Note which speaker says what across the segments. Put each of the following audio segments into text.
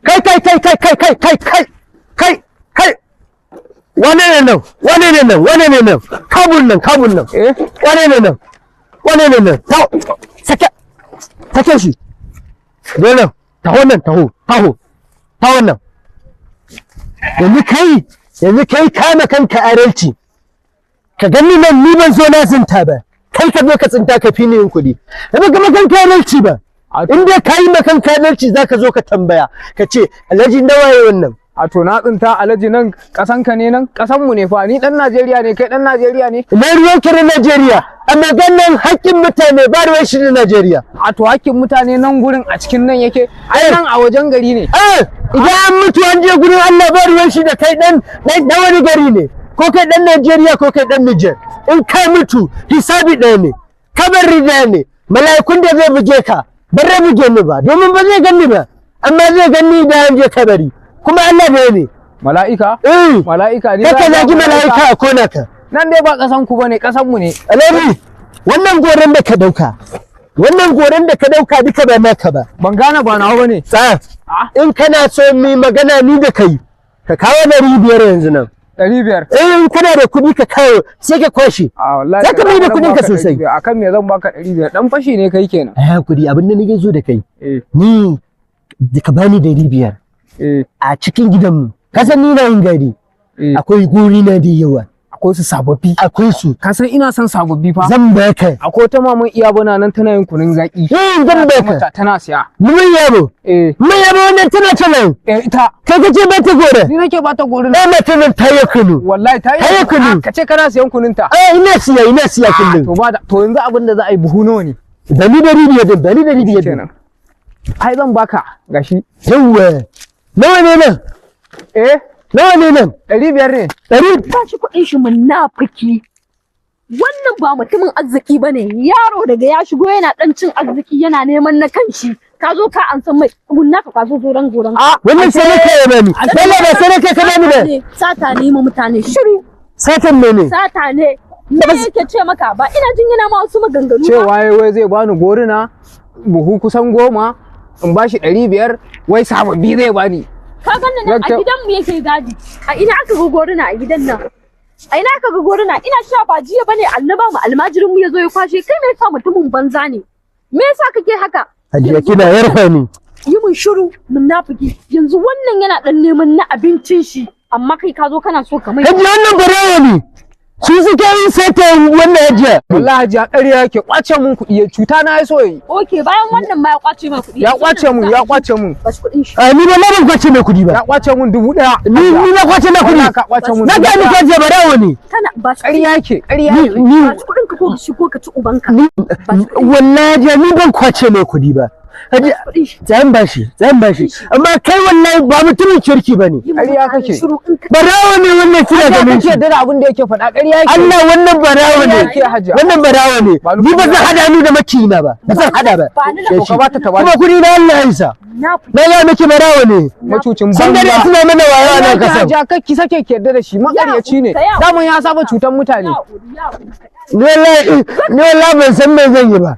Speaker 1: kai wane ne nan kabul nan wane ne nan sake shi nan taho nan yanzu kai kama kanka adalci ka gani nan ni ban zo na tsinta ba kai ka zo ka tsinta ka fi ni yin kuɗi ba ga makanka adalci ba in dai ka yi makanka adalci za ka zo ka tambaya ka ce alhaji nawaye wannan
Speaker 2: a to na tsinta alhaji nan kasanka ne nan kasanmu ne fa ni dan Najeriya ne kai dan Najeriya ne
Speaker 1: ina ruwan ka na Najeriya amma ganin haƙƙin mutane ba ruwan shi na Najeriya
Speaker 2: a to haƙƙin mutane nan gurin a cikin nan yake ai nan a wajen gari ne
Speaker 1: idan an mutu an je gurin Allah ba ruwan shi da kai dan wani gari ne ko kai dan Najeriya ko kai dan Niger in ka mutu hisabi ɗaya ne kabari ɗaya ne mala'ikun da zai buge ka ba zai buge ni ba domin ba zai ganni ba amma zai ganni da an je kabari kuma Allah ne
Speaker 2: mala'ika mala'ika ne
Speaker 1: kake zagi mala'ika a kona ka
Speaker 2: nan dai ba kasan ku bane kasan mu ne
Speaker 1: alheri wannan goren da ka dauka duka ba naka ba
Speaker 2: ban gane ba nawa bane
Speaker 1: tsaya in kana so mi magana ni da kai ka kawo 500 yanzu nan
Speaker 2: 500
Speaker 1: in kana da kuɗi ka kawo sai ka kwashi
Speaker 2: wallahi
Speaker 1: zaka mai da kuɗin ka sosai
Speaker 2: akan me zan baka 500 dan fashi ne kai kenan
Speaker 1: kuɗi abin da nake so da kai ni ka bani 500 a cikin gidanmu ka san ni na yin gari akwai guri na da yawa
Speaker 2: akwai su sababbi
Speaker 1: akwai su
Speaker 2: ka san ina son sababbi fa
Speaker 1: zan baka
Speaker 2: akwai ta maman iya bana nan tana yin kunun zaki
Speaker 1: zan baka
Speaker 2: tana siya
Speaker 1: mun yabo wannan tana
Speaker 2: ita
Speaker 1: kai kace ba ta gore
Speaker 2: ni nake ba ta gore
Speaker 1: mata nan tayi kunu
Speaker 2: wallahi tayi
Speaker 1: kunu
Speaker 2: kace kana siyan kunun ta
Speaker 1: ina siya kullun
Speaker 2: to yanzu abin da za a yi buhu nawa ne
Speaker 1: da ni da ribiya
Speaker 2: kenan ai zan baka gashi
Speaker 1: yawa nawa ne nan nawa ne nan
Speaker 2: 500 ne
Speaker 3: 100 ba shi kuɗin shi munafiki wannan ba mutumin arziki bane yaro daga ya shigo yana dan cin arziki yana neman na kanshi ka zo ka an san mai munafika ka zo zoran goran
Speaker 1: wannan sai nake ya bani wallahi ba sai nake ka bani ba
Speaker 3: sata ne mu mutane shiru
Speaker 1: satan ne
Speaker 3: sata ne me yake ce maka ba ina jin yana ma wasu maganganu
Speaker 2: cewa wai zai bani goruna buhu kusan 10 in bashi 500 wai sababbi zai bani
Speaker 3: ka ganni nan a gidan mu yake gadi a ina aka ga goruna a gidan nan a ina aka ga goruna ina sha ba jiya bane annaba mu almajirin mu yazo ya kwashe kai me yasa mutumin banza ne me yasa kake haka
Speaker 1: hajiya kina yarfa ni
Speaker 3: yi mun shiru munafiki yanzu wannan yana dan neman na abincin shi amma kai ka zo kana so ka mai
Speaker 1: hajiya wannan barawa ne su suke yin sata wannan hajiya
Speaker 2: wallahi hajiya ƙarya yake kwace mun kuɗi ya cuta na so yi
Speaker 3: okay bayan wannan ma ya kwace min kuɗi
Speaker 2: ya kwace mun
Speaker 3: bashi kuɗin shi
Speaker 1: ni ba na ban kwace mai kuɗi ba
Speaker 2: ya kwace mun 1000
Speaker 1: ni na kwace mai kuɗi
Speaker 2: ka kwace mun
Speaker 1: na ga ni ka je barawo ne
Speaker 3: kana ba
Speaker 2: ƙarya yake
Speaker 3: ni ba kuɗin ka ko shi ko ka ci ubanka
Speaker 1: wallahi ni ban kwace mai kuɗi ba zan bashi amma kai wallahi ba mutumin kirki bane
Speaker 2: ƙarya kake
Speaker 1: barawo ne wannan kira da mun
Speaker 2: ce da abin da yake faɗa ƙarya yake
Speaker 1: Allah wannan barawo ne wannan barawo ne ni ba zan hada ni da makina ba zan hada ba
Speaker 2: ka bata ta
Speaker 1: kuma kudi na Allah ya isa na ya miki barawo ne
Speaker 2: macucin
Speaker 1: sun da suna mana wayo na kasa
Speaker 2: ja kakki sake ki yarda da shi makaryaci ne daman ya saba cutan mutane
Speaker 1: ni wallahi ban san me zan yi ba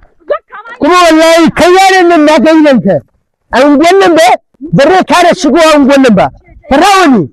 Speaker 1: kuma wallahi kai yaron nan na ga yanka a unguwan nan ba bare ka da shigowa unguwan nan ba farawo ne